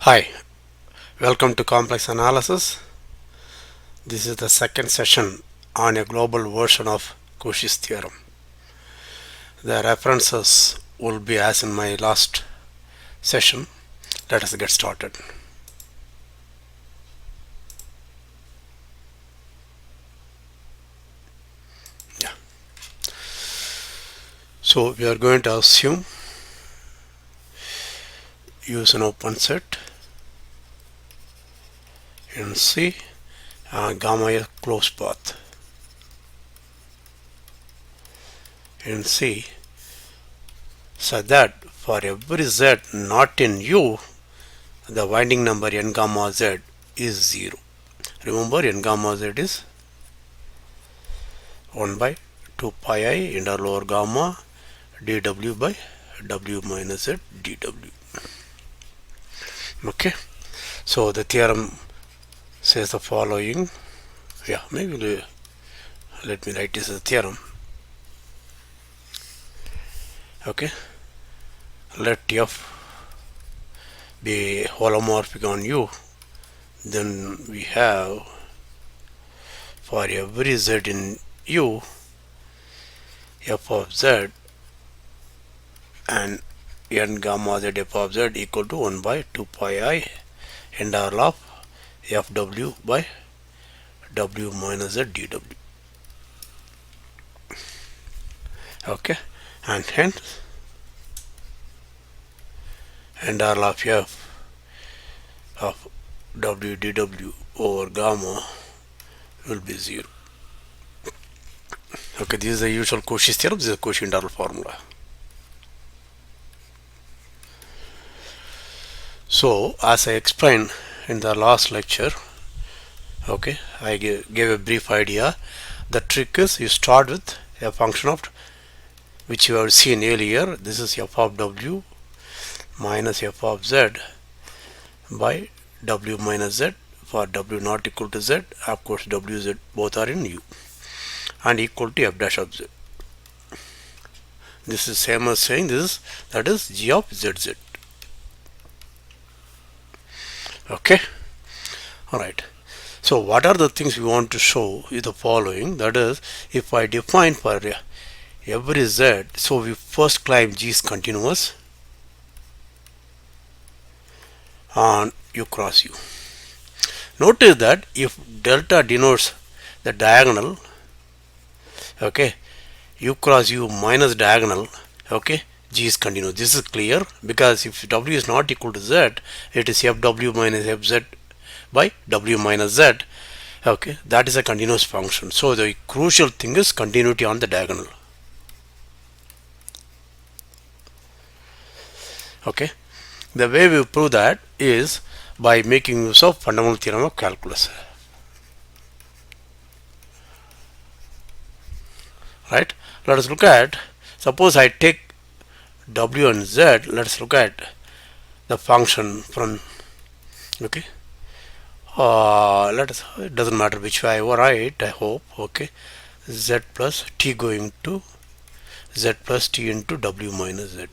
Hi, welcome to Complex Analysis. This is the second session on a global version of Cauchy's theorem. The references will be as in my last session. Let us get started. Yeah. So we are going to assume use an open set in C gamma a closed path in C so that for every z not in U the winding number n gamma z is 0. Remember, n gamma z is 1 by 2 pi I into lower gamma dw by w minus z dw. Okay, so the theorem says the following. Yeah, maybe let me write this as a theorem. Okay, let f be holomorphic on U, then we have for every z in U f of z and n gamma z f of z equal to 1 by 2 pi I integral of fw by w minus z dw. Okay, and hence integral of f of w dw over gamma will be 0. Okay, this is the usual Cauchy's theorem. This is the Cauchy integral formula. So as I explained in the last lecture, okay, I gave a brief idea. The trick is you start with a function of which you have seen earlier. This is f of w minus f of z by w minus z. For w not equal to z, of course w z both are in U, and equal to f dash of z. This is same as saying this, that is g of zz. Okay, all right. So what are the things we want to show is the following. That is, if I define for every z, so we first claim g is continuous on U cross U. Notice that if delta denotes the diagonal, okay, U cross U minus diagonal, okay, G is continuous. This is clear because if W is not equal to Z, it is Fw minus Fz by W minus Z. Okay, that is a continuous function. So the crucial thing is continuity on the diagonal. Okay, the way we prove that is by making use of fundamental theorem of calculus. Right, let us look at, suppose I take W and Z. Let's look at the function from, okay, let us, it doesn't matter which way I write, I hope. Okay, z plus t going to z plus t into w minus z.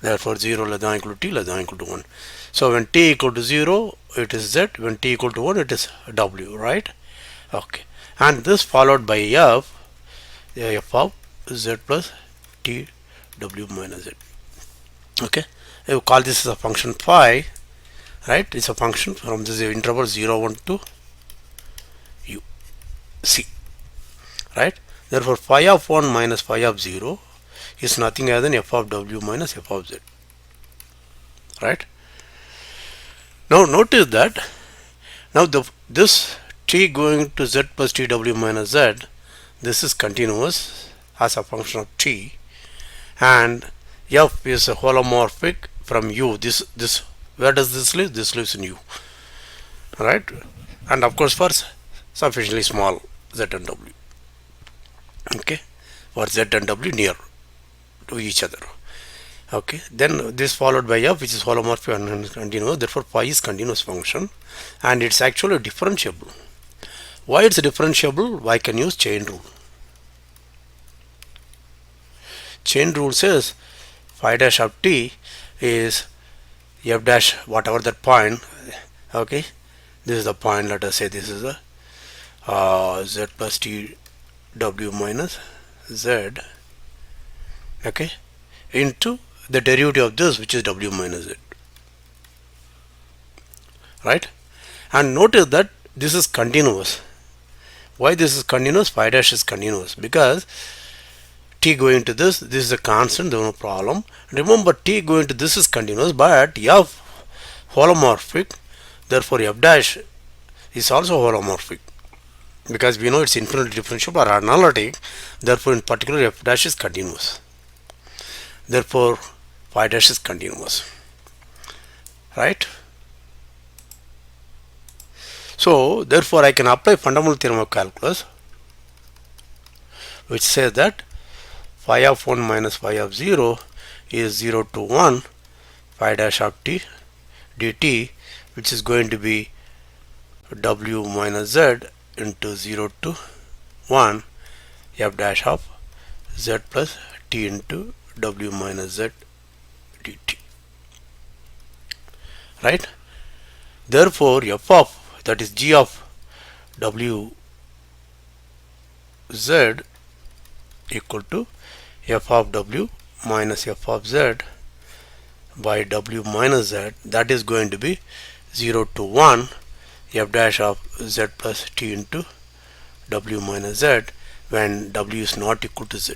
Therefore 0 less than equal to t less than equal to 1. So when t equal to 0 it is z, when t equal to 1 it is w, right? Okay, and this followed by f of z plus t w minus z. Okay, you call this as a function phi, right? It's a function from this interval 0 1 to u c, right? Therefore phi of 1 minus phi of 0 is nothing other than f of w minus f of z, right? Now notice that now this t going to z plus t w minus z, this is continuous as a function of t, and f is a holomorphic from u. This where does this live? This lives in u, right? And of course for sufficiently small z and w. Okay, for z and w near to each other. Okay, then this followed by f, which is holomorphic and continuous. Therefore phi is continuous function, and it's actually differentiable. Why it's differentiable? Why can use chain rule? Chain rule says phi dash of t is f dash whatever that point. Okay, this is the point. Let us say this is a z plus t w minus z, okay, into the derivative of this, which is w minus z, right? And notice that this is continuous. Why this is continuous? Phi dash is continuous because t going to this is a constant, no problem. Remember, t going to this is continuous, but f holomorphic, therefore f dash is also holomorphic because we know it's infinitely differentiable or analytic, therefore in particular f dash is continuous, therefore phi dash is continuous, right? So therefore I can apply fundamental theorem of calculus, which says that phi of 1 minus phi of 0 is 0 to 1 phi dash of t dt, which is going to be w minus z into 0 to 1 f dash of z plus t into w minus z dt, right? Therefore f of, that is g of w z equal to f of w minus f of z by w minus z, that is going to be 0 to 1 f dash of z plus t into w minus z when w is not equal to z.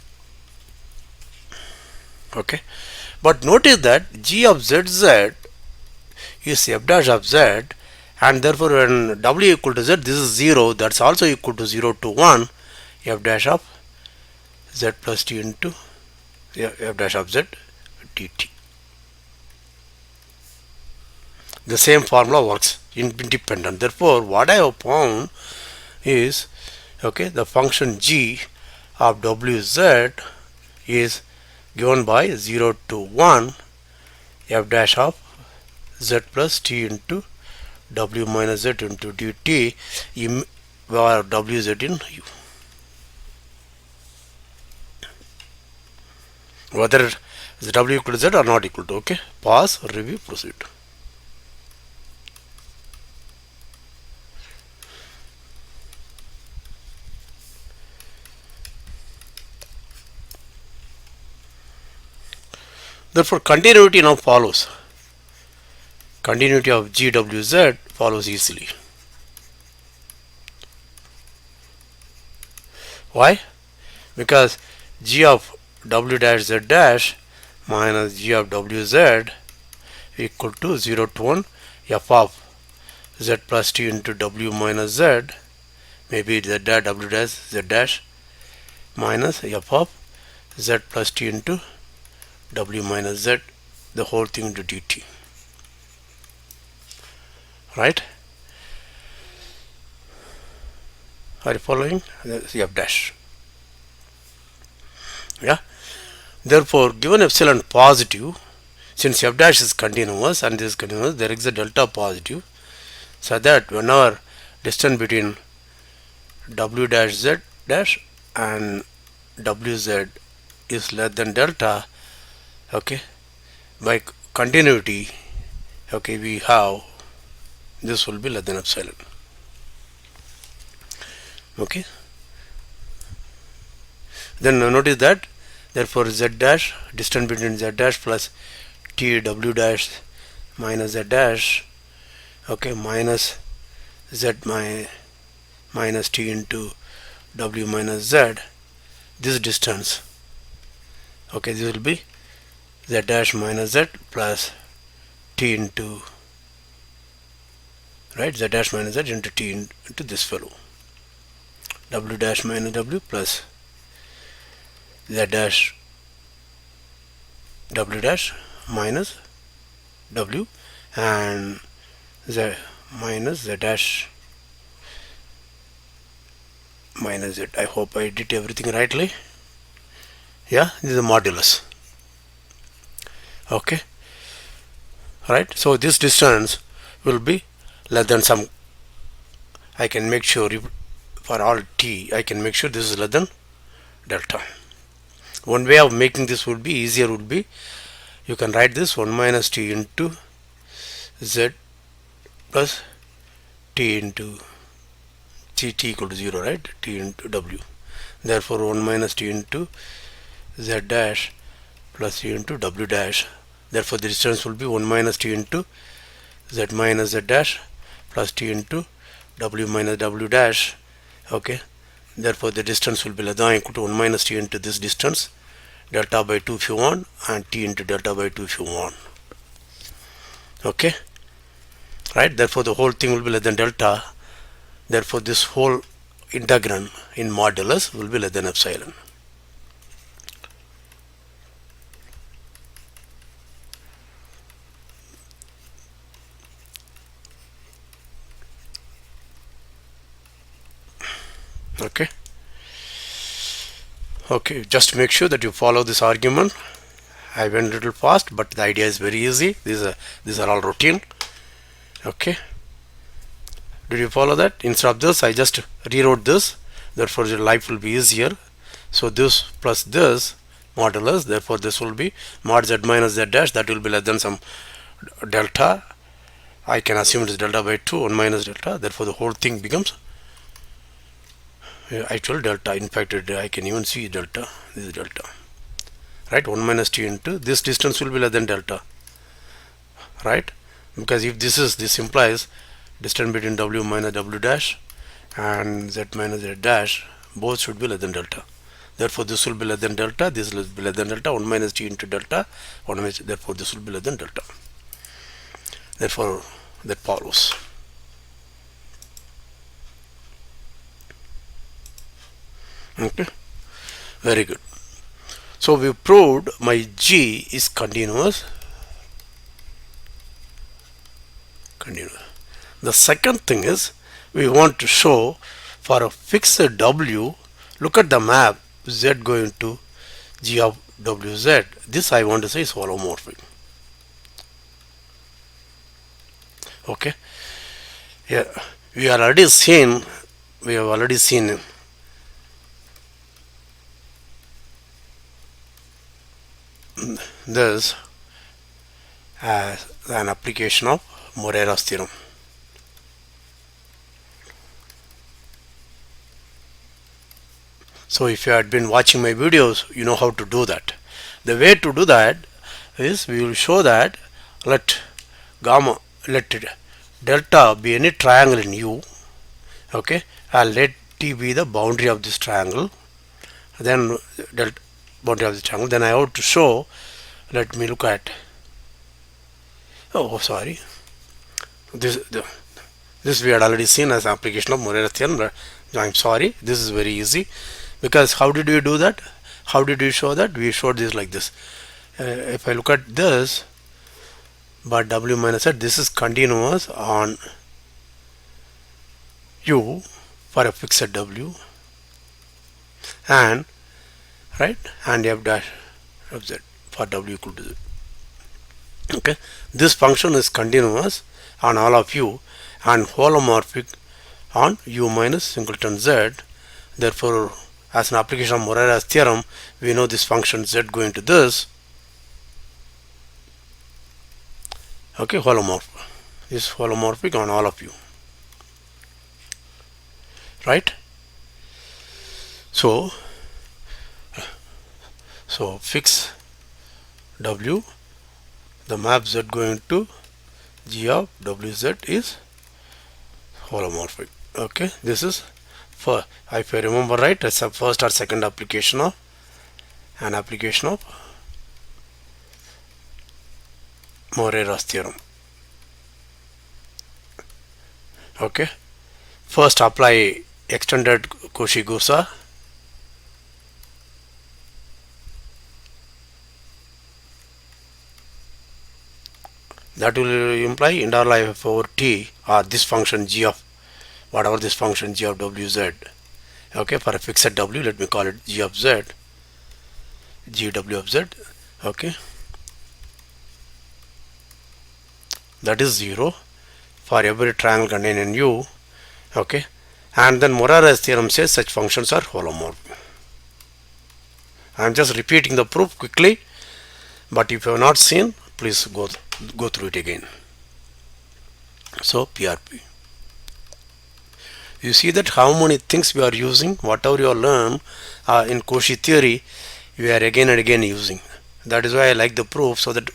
Okay, but notice that g of zz is f dash of z, and therefore when w equal to z, this is 0, that's also equal to 0 to 1 f dash of z plus t into f dash of z dt. The same formula works independent. Therefore what I have found is, okay, the function g of wz is given by 0 to 1 f dash of z plus t into w minus z into dt, where wz in u. Whether is w equal to z or not equal to. Okay, pause, review, proceed. Therefore continuity now follows. Continuity of gwz follows easily. Why? Because g of w dash z dash minus g of wz equal to 0 to 1 f of z plus t into w minus z, maybe z dash w dash z dash minus f of z plus t into w minus z, the whole thing into dt, right? Are you following? F dash. Yeah. Therefore given epsilon positive, since f dash is continuous and this is continuous, there is a delta positive, so that whenever distance between w dash z dash and wz is less than delta, okay, by continuity, okay, we have this will be less than epsilon. Okay, then notice that therefore z dash, distance between z dash plus t w dash minus z dash, okay, minus z minus t into w minus z, this distance, okay, this will be z dash minus z plus t into, right, z dash minus z into t into this fellow, w dash minus w plus z dash w dash minus w and z minus z dash minus z. I hope I did everything rightly. Yeah, this is a modulus. Okay, right, so this distance will be less than some, I can make sure for all t, I can make sure this is less than delta. One way of making this would be easier, would be you can write this 1 minus t into z plus t into t equal to 0, right? T into w. Therefore 1 minus t into z dash plus t into w dash. Therefore the distance will be 1 minus t into z minus z dash plus t into w minus w dash. Okay, therefore the distance will be less than or equal to 1 minus t into this distance, delta by 2 if you want, and t into delta by 2 if you want. Okay, right? Therefore the whole thing will be less than delta. Therefore this whole integrand in modulus will be less than epsilon. Okay. Okay, just make sure that you follow this argument. I went a little fast, but the idea is very easy. These are all routine. Okay, did you follow that? Instead of this, I just rewrote this. Therefore your life will be easier. So this plus this modulus, therefore this will be mod z minus z dash, that will be less than some delta. I can assume it is delta by 2, 1 minus delta. Therefore the whole thing becomes actual delta. In fact I can even see delta. This is delta, right? 1 minus t into this distance will be less than delta, right? Because if this implies distance between w minus w dash and z minus z dash, both should be less than delta. Therefore this will be less than delta, this will be less than delta, 1 minus t into delta, 1 minus, therefore this will be less than delta. Therefore that follows. Okay, very good. So we proved my G is continuous. The second thing is we want to show for a fixed W, look at the map Z going to G of WZ. This I want to say is holomorphic. Okay, yeah, we have already seen this as an application of Morera's theorem. So if you had been watching my videos, you know how to do that. The way to do that is we will show that let delta be any triangle in U. Okay, and let T be the boundary of this triangle. Then delta boundary of this triangle. Then I have to show. Let me look at. Oh, sorry. This we had already seen as application of Morera's theorem. I'm sorry. This is very easy. Because how did we do that? How did we show that? We showed this like this. If I look at this, but W minus Z, this is continuous on U for a fixed W, and right, and F dash of Z for W equal to Z. Okay, this function is continuous on all of U and holomorphic on U minus singleton Z. Therefore, as an application of Morera's theorem, we know this function Z going to this. Okay, holomorphic is holomorphic on all of U, right? So fix W, the map Z going to G of WZ is holomorphic. Okay, this is for, if I remember right, it's a first or second application of Morera's theorem. Okay, first apply extended Cauchy-Gauss. That will imply integral f over t, or this function g of whatever this function g of wz. Okay, for a fixed w, let me call it g of z, gw of z. Okay, that is 0 for every triangle contained in U. Okay, and then Morera's theorem says such functions are holomorphic. I am just repeating the proof quickly, but if you have not seen, please go through it again. So PRP. You see that how many things we are using, whatever you learn in Cauchy theory, we are again and again using. That is why I like the proof, so that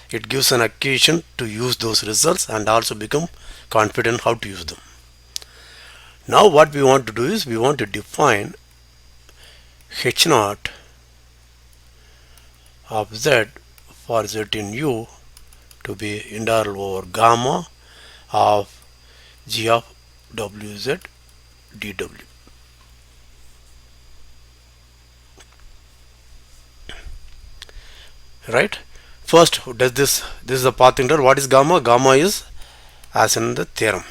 it gives an occasion to use those results and also become confident how to use them. Now what we want to do is we want to define H naught of Z for Z in U to be integral over gamma of G of WZ dW. Right? First, does this is the path integral. What is gamma? Gamma is as in the theorem,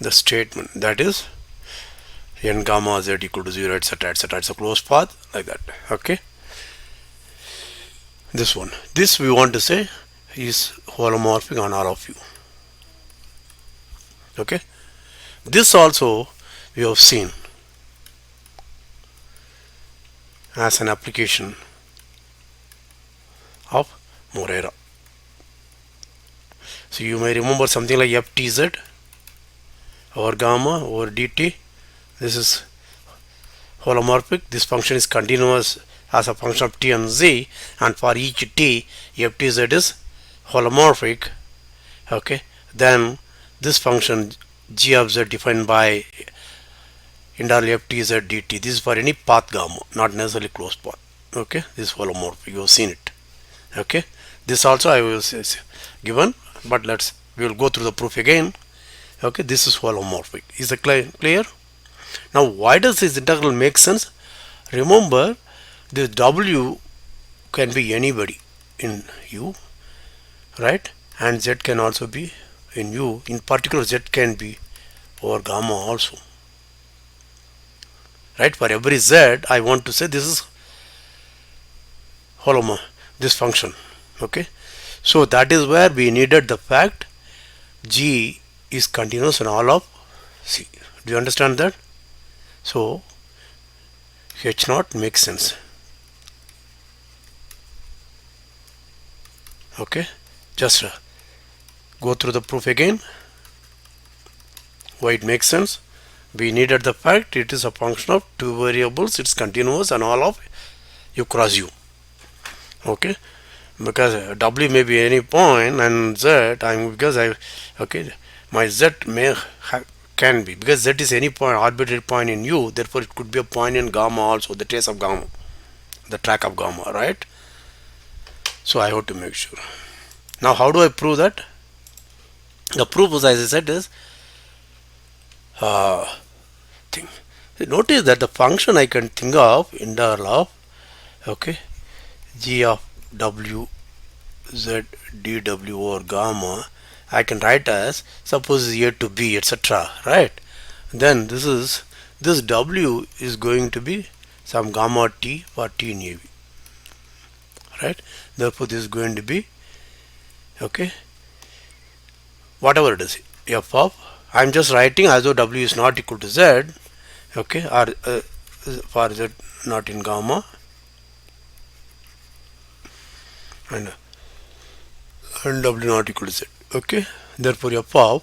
the statement, that is n gamma z equal to 0, etc., etc. It's a closed path like that. Okay. This one, this we want to say is holomorphic on all of you. Okay. This also we have seen as an application of Morera. So you may remember something like ftz over gamma over dt. This is holomorphic. This function is continuous as a function of t and z, and for each t, ftz is holomorphic. Okay. Then this function g of z defined by integral ftz dt. This is for any path gamma, not necessarily closed path. Okay. This is holomorphic. You have seen it. Okay. This also I will say given, but we will go through the proof again. Okay. This is holomorphic. Is it clear? Now why does this integral make sense? Remember, this w can be anybody in u, right? And z can also be in u. In particular, z can be over gamma also, right? For every z, I want to say this is this function. Okay. So that is where we needed the fact g is continuous in all of C. Do you understand that? So H naught makes sense. Okay. Just go through the proof again. Why it makes sense? We needed the fact it is a function of two variables. It's continuous and all of u cross u. Okay. Because w may be any point and z my z can be, because z is any point, arbitrary point in u, therefore it could be a point in gamma also, the trace of gamma, the track of gamma, right? So I have to make sure. Now how do I prove that? The proof, as I said, is thing. Notice that the function I can think of integral of g of w z dw over gamma, I can write as, suppose a to b, etc., right? Then this w is going to be some gamma t for t in ab, right? Therefore this is going to be whatever it is, f of, I'm just writing as though w is not equal to z, or for z not in gamma, and w not equal to z. Okay, therefore f of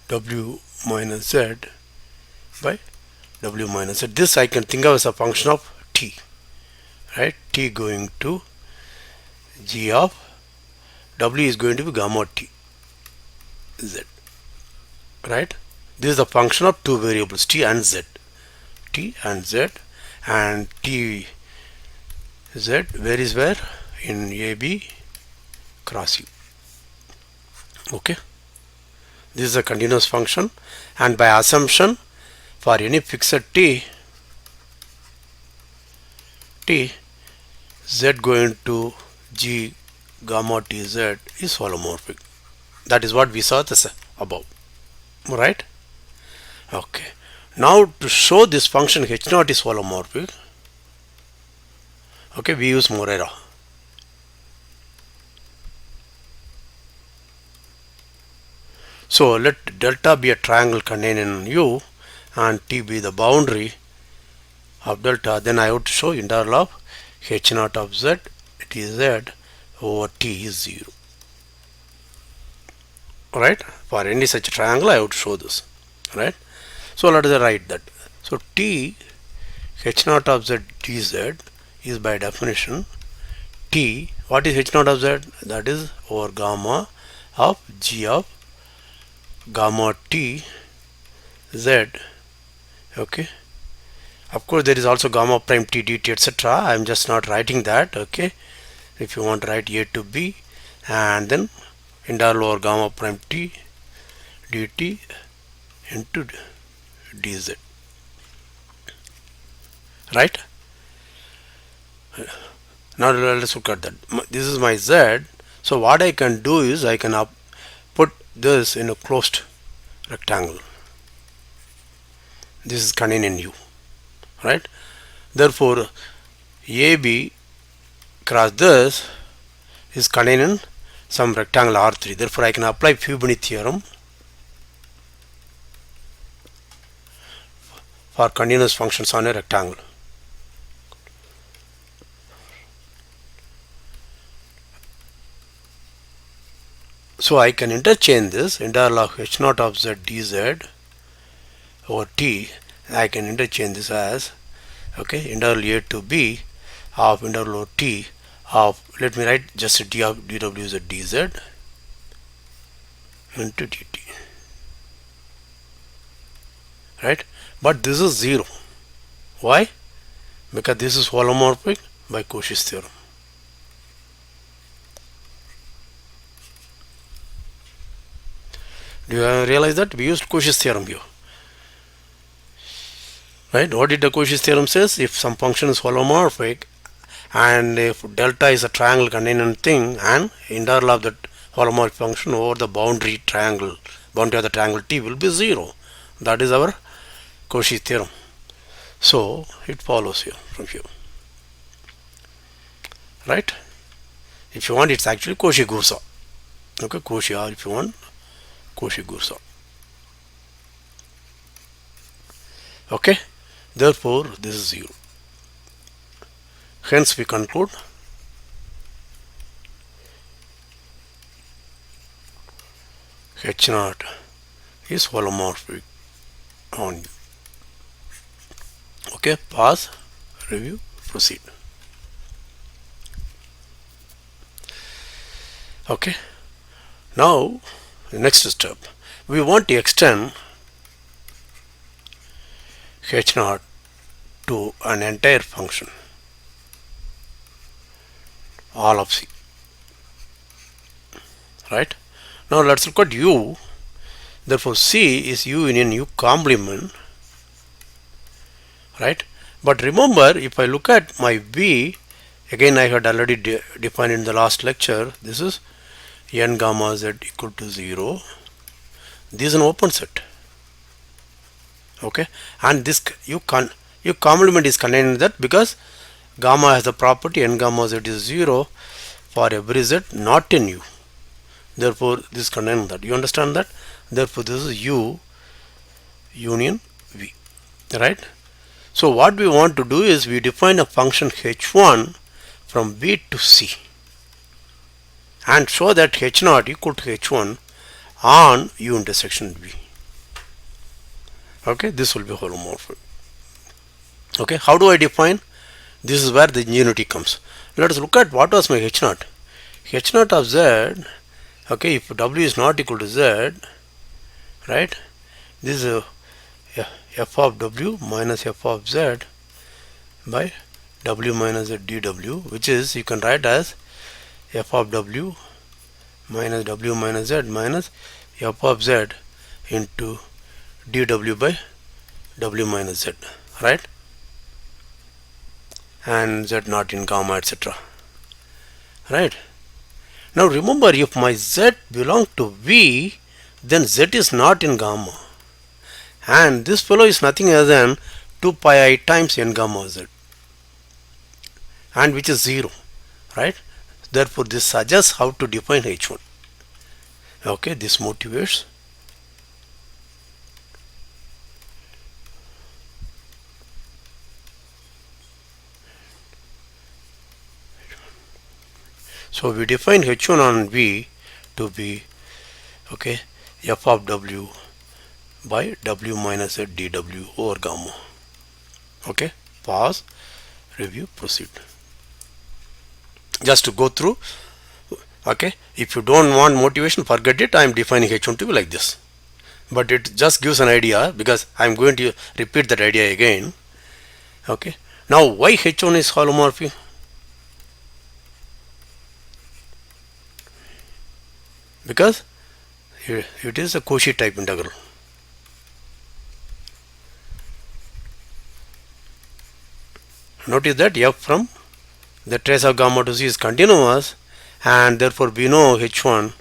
w minus z by w minus z. This I can think of as a function of t, right? T going to g of w is going to be gamma t z, right? This is the function of two variables, t and z, and t z, where is where? In ab cross u. Okay, this is a continuous function, and by assumption for any fixed t z going to g gamma t z is holomorphic. That is what we saw this above, right? Okay, now to show this function h naught is holomorphic, okay, we use Morera. So let delta be a triangle contained in U and T be the boundary of delta. Then I have to show integral of h naught of z, t z over t is 0. right? For any such triangle I would show this, right? So let us write that. So T H naught of Z dz is by definition T. What is H naught of Z? That is over gamma of G of gamma T Z. Okay. Of course, there is also gamma prime T dt etc. I am just not writing that. Okay. If you want to write A to B, and then integral over gamma prime T dt into dz, right? Now let's look at that. This is my Z. So what I can do is I can put this in a closed rectangle. This is contained in U, right? Therefore AB cross this is contained in some rectangle R3. Therefore I can apply Fibonacci theorem for continuous functions on a rectangle. So I can interchange this integral of H naught of Z dz over T. I can interchange this as, okay, integral A to B of integral over T of, let me write just d of dw z dz into dt, right? But this is 0. Why? Because this is holomorphic by Cauchy's theorem. Do you realize that we used Cauchy's theorem here, right? What did the Cauchy's theorem says? If some function is holomorphic and if delta is a triangle containing thing and integral of that holomorphic function over the boundary of the triangle T will be 0. That is our Cauchy theorem. So it follows here from here, right? If you want, it's actually Cauchy-Gursa. Okay, Cauchy, or if you want, Cauchy-Gursa. Okay, therefore this is 0. Hence we conclude H naught is holomorphic on U. Okay, pause, review, proceed. Okay, now the next step, we want to extend H naught to an entire function, all of C, right? Now let's look at U. Therefore C is U union U complement, right? But remember, if I look at my V, again I had already defined in the last lecture, this is n gamma z equal to 0. This is an open set. Okay, and this U complement is contained in that because gamma has the property n gamma z is 0 for every z not in U. Therefore this contains that. You understand that? Therefore this is U union V, right? So what we want to do is we define a function h1 from V to C and show that h naught equal to h1 on U intersection V. Okay, this will be holomorphic. Okay, how do I define? This is where the ingenuity comes. Let us look at what was my h naught. H naught of z, okay, if w is not equal to z, right, this is f of w minus f of z by w minus z dw, which is, you can write as f of w minus w minus z minus f of z into dw by w minus z, right? And z not in gamma etc. Right? Now remember, if my z belongs to V, then z is not in gamma, and this fellow is nothing other than 2 pi I times n gamma z, and which is 0, right? Therefore this suggests how to define h1. Okay, this motivates. So we define h1 on V to be, okay, f of w by w minus z dw over gamma. Okay, pause, review, proceed. Just to go through. Okay, if you don't want motivation, forget it. I am defining h1 to be like this, but it just gives an idea because I am going to repeat that idea again. Okay, now why h1 is holomorphic? Because it is a Cauchy type integral. Notice that f from the trace of gamma to c is continuous, and therefore we know h1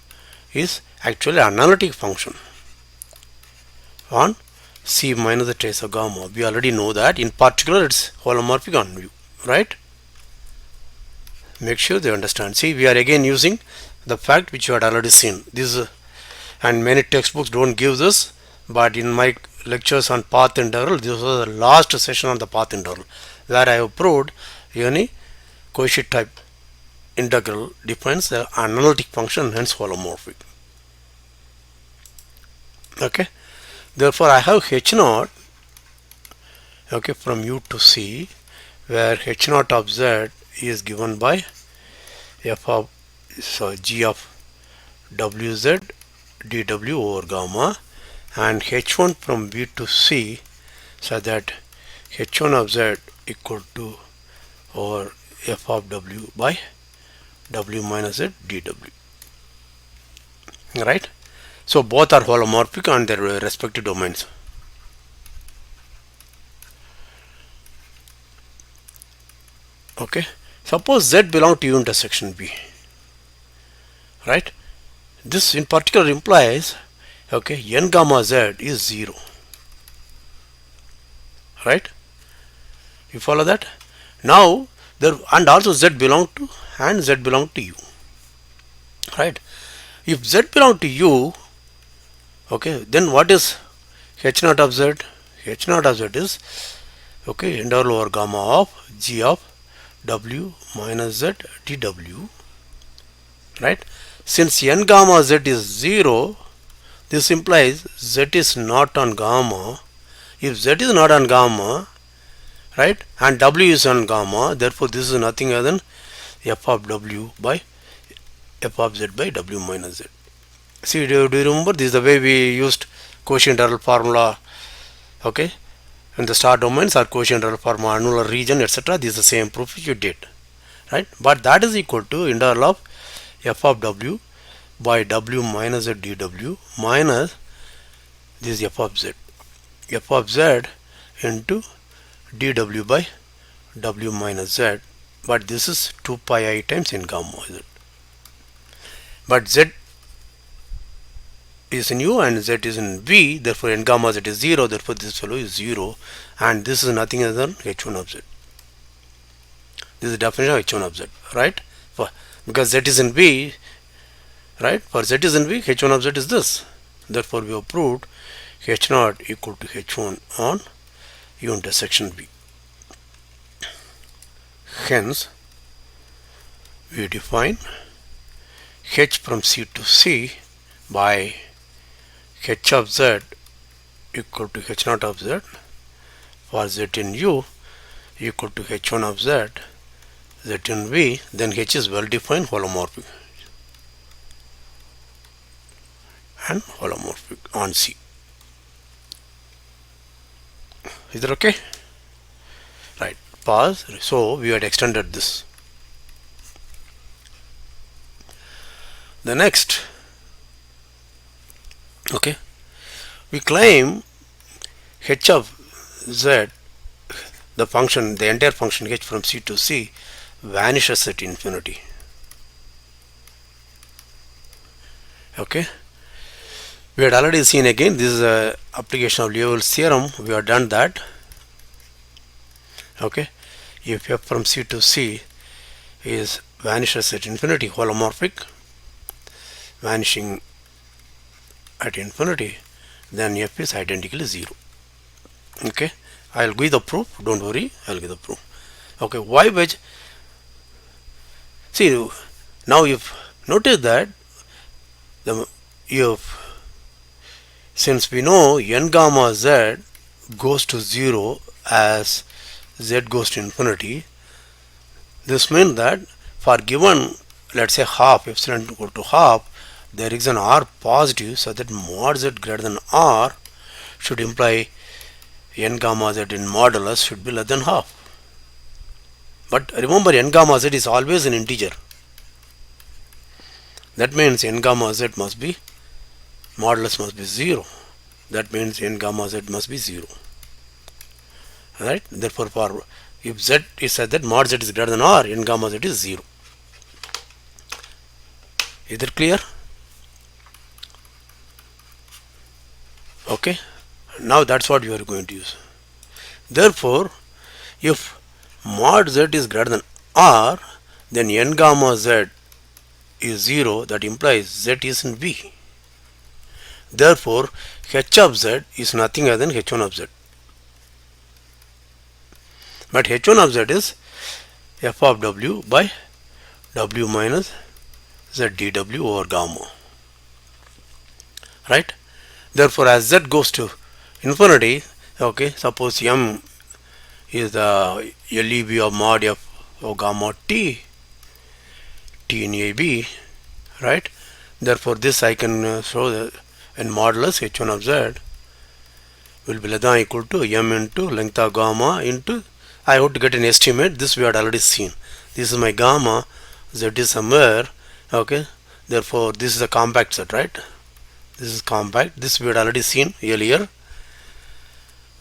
is actually an analytic function on c minus the trace of gamma. We already know that. In particular, it's holomorphic on u, right? Make sure they understand. See, we are again using the fact which you had already seen. This and many textbooks don't give this, but in my lectures on path integral, this was the last session on the path integral, where I have proved any Cauchy type integral defines the analytic function, hence holomorphic. Okay, therefore I have h naught, okay, from u to c, where h naught of z is given by f of g of wz dw over gamma, and h1 from v to c, so that h1 of z equal to over f of w by w minus z dw, right? So both are holomorphic on their respective domains. Okay, suppose z belong to u intersection b, right? This in particular implies, okay, n gamma z is 0, right? You follow that? Now there, and also z belong to u, right? If z belong to u, okay, then what is h naught of z? H naught of z is, okay, integral over gamma of g of w minus z dw, right? Since n gamma z is 0, this implies z is not on gamma. If z is not on gamma, right, and w is on gamma, therefore this is nothing other than f of w by f of z by w minus z. See, do you remember? This is the way we used Cauchy integral formula, okay, in the star domains or Cauchy integral formula, annular region, etc. This is the same proof which you did, right? But that is equal to integral of f of w by w minus z dw minus this f of z into dw by w minus z, but this is 2 pi I times n gamma z. But z is in u and z is in v, therefore n gamma z is 0, therefore this value is 0, and this is nothing other than h1 of z. This is the definition of h1 of z, right? Because z is in v, right? For z is in v, h1 of z is this. Therefore we have proved h0 equal to h1 on u intersection v. Hence we define h from c to c by h of z equal to h0 of z for z in u equal to h1 of z, z in v, then h is well defined, holomorphic, and holomorphic on c. Is that okay? Right, pause. So we had extended this. The next, okay, we claim h of z, the function, the entire function h from c to c vanishes at infinity. Okay, we had already seen, again, this is a application of Liouville's theorem. We have done that. Okay, if f from c to c is vanishes at infinity, holomorphic, vanishing at infinity, then f is identically 0. Okay, I'll give the proof, don't worry, I'll give the proof. Okay, why wedge? See, now you've noticed that you have Since we know n gamma z goes to 0 as z goes to infinity, this means that for given, let's say half, epsilon equal to half, there is an r positive, so that mod z greater than r should imply n gamma z in modulus should be less than half. But remember, n gamma z is always an integer. That means n gamma z must be, modulus must be 0. That means n gamma z must be 0. Right? Therefore, for if z is such that mod z is greater than r, n gamma z is 0. Is that clear? Okay. Now that's what you are going to use. Therefore, if mod z is greater than r, then n gamma z is 0. That implies z is in V. Therefore, h of z is nothing other than h1 of z. But h1 of z is f of w by w minus z dw over gamma. Right? Therefore, as z goes to infinity, okay, suppose m is the LEB of mod f of gamma t in AB, right? Therefore, this I can show that in modulus h1 of z will be less than or equal to m into length of gamma into, I have to get an estimate. This we had already seen. This is my gamma, z is somewhere, okay. Therefore, this is a compact set, right? This is compact. This we had already seen earlier,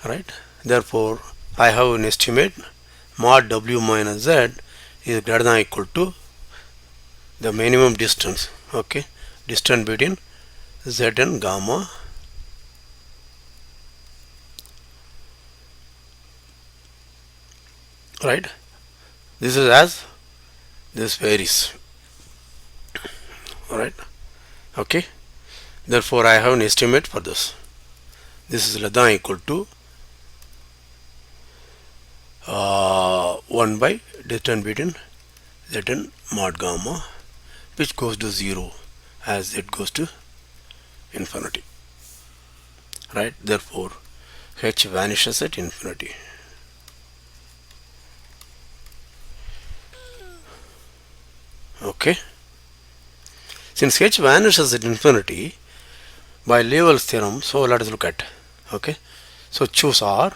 right? Therefore, I have an estimate mod w minus z is greater than or equal to the minimum distance, okay, distance between z and gamma, right? This is as this varies, alright, okay. Therefore, I have an estimate for this. This is less than or equal to 1 by distance between z and mod gamma, which goes to 0 as z goes to infinity, right? Therefore, h vanishes at infinity. Okay. Since h vanishes at infinity by Liouville's theorem, so let us look at, okay. So choose r,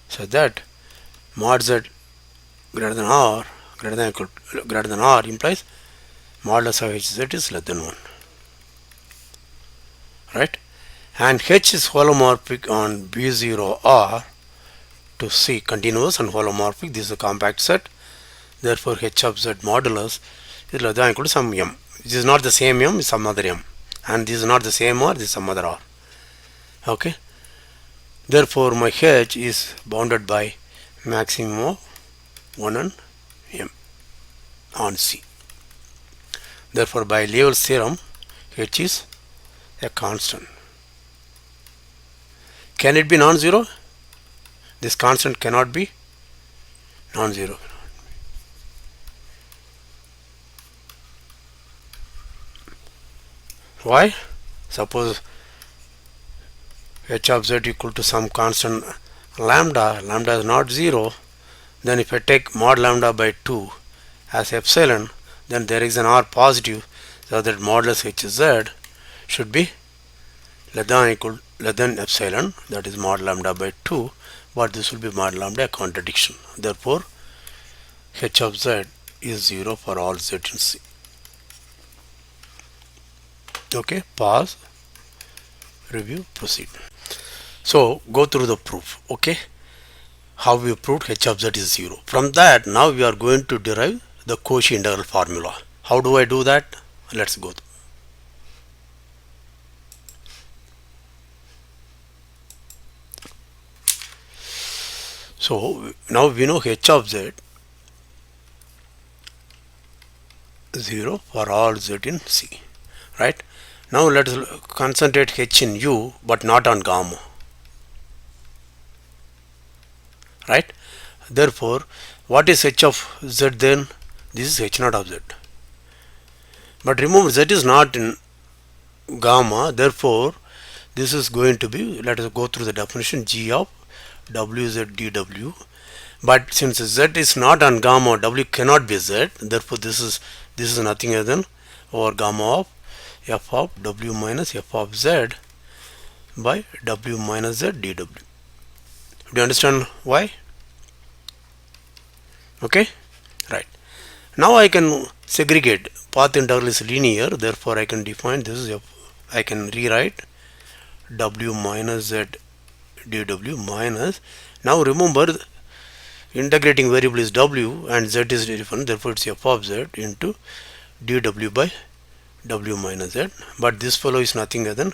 so that mod z greater than r, greater than r implies modulus of hz is less than 1, right? And h is holomorphic on b0 r to C, continuous and holomorphic. This is a compact set. Therefore, h of z modulus is less than or equal to some m. This is not the same m, it's some other m, and this is not the same r, this is some other r. Okay. Therefore, my h is bounded by maximum of 1 and m on C. Therefore, by Liouville's theorem, h is a constant. Can it be non-zero? This constant cannot be non-zero. Why? Suppose h of z equal to some constant lambda, lambda is not 0, then if I take mod lambda by 2 as epsilon, then there is an r positive, so that modulus hz should be less than epsilon, that is mod lambda by 2, but this will be mod lambda, a contradiction. Therefore, h of z is 0 for all z in C. Okay, pause, review, proceed. So go through the proof. Okay, how we proved h of z is 0. From that, now we are going to derive the Cauchy integral formula. How do I do that? Let's go. So now we know h of z 0 for all z in C, right? Now let us concentrate h in u, but not on gamma, right? Therefore, what is h of z then? This is h naught of z. But remember, z is not in gamma, therefore this is going to be, let us go through the definition. G of wz dw, but since z is not on gamma, w cannot be z, therefore this is nothing other than over gamma of f of w minus f of z by w minus z dw. Do you understand why? Okay, right. Now I can segregate. Path integral is linear, therefore I can define this is I can rewrite w minus z dw minus, now remember integrating variable is w and z is different, therefore it's f of z into dw by w minus z, but this fellow is nothing other than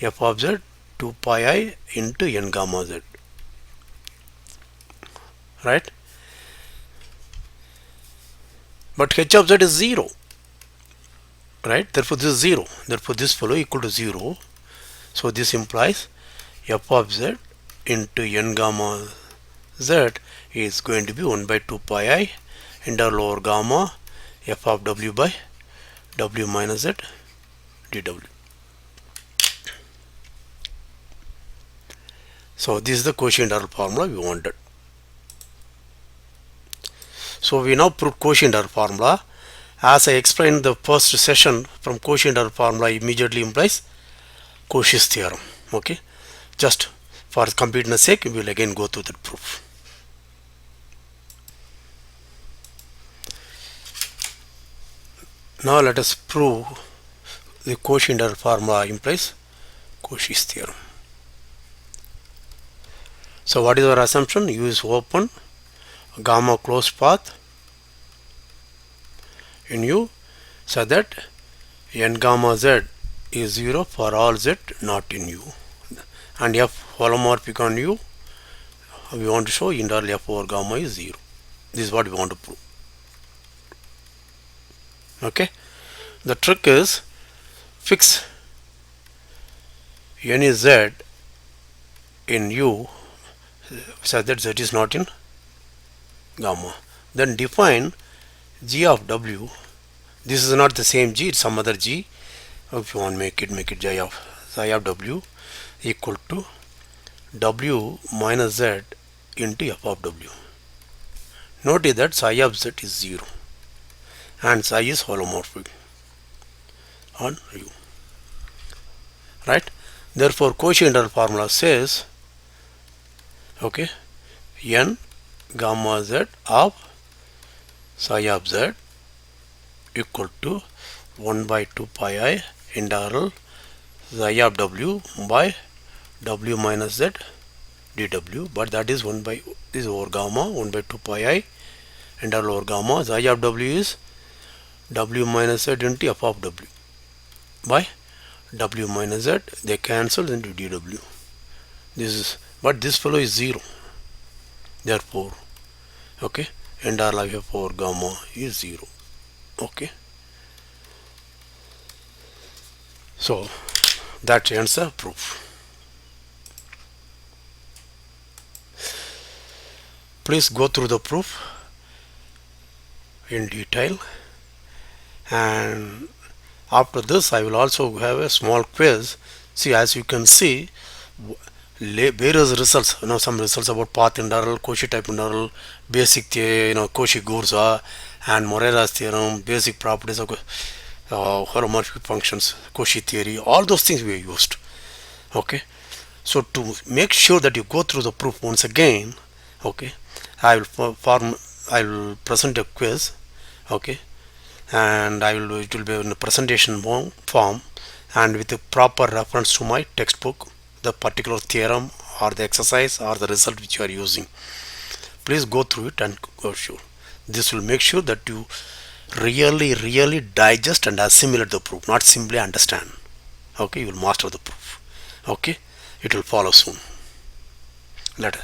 f of z 2 pi I into n gamma z, right? But h of z is 0, right? Therefore this is 0, therefore this fellow equal to 0, so this implies f of z into n gamma z is going to be 1 by 2 pi I integral over gamma f of w by w minus z dw. So this is the Cauchy integral formula we wanted. So we now proved Cauchy integral formula. As I explained in the first session, from Cauchy integral formula immediately implies Cauchy's theorem. Okay, just for completeness sake, we will again go through that proof. Now let us prove the Cauchy integral formula implies Cauchy's theorem. So what is our assumption? U is open, gamma closed path in U, so that n gamma z is 0 for all z not in U, and f holomorphic on U, we want to show integral f over gamma is 0. This is what we want to prove. Okay, the trick is fix any z in U so that z is not in gamma. Then define g of w. This is not the same g, it's some other g. If you want to make it j of psi of w equal to w minus z into f of w. Notice that psi of z is 0 and psi is holomorphic on u, right? Therefore Cauchy integral formula says, okay, n gamma z of psi of z equal to 1 by 2 pi I integral psi of w by w minus z dw, but that is 1 by this over gamma 1 by 2 pi I integral over gamma psi of w is w minus z into f of w by w minus z, they cancel into dw. This is, but this fellow is 0, therefore okay, integral of f over gamma is 0. Okay, so that ends the proof. Please go through the proof in detail, and after this I will also have a small quiz. See, as you can see, various results, some results about path integral, Cauchy type integral, basic, Cauchy-Gurza and Morera's theorem, basic properties of holomorphic functions, Cauchy theory, all those things we used. Okay, so to make sure that you go through the proof once again, okay, I will present a quiz, okay, and it will be in a presentation form and with a proper reference to my textbook, the particular theorem or the exercise or the result which you are using. Please go through it and go sure. This will make sure that you really digest and assimilate the proof, not simply understand. Okay, you will master the proof. Okay, it will follow soon. Later.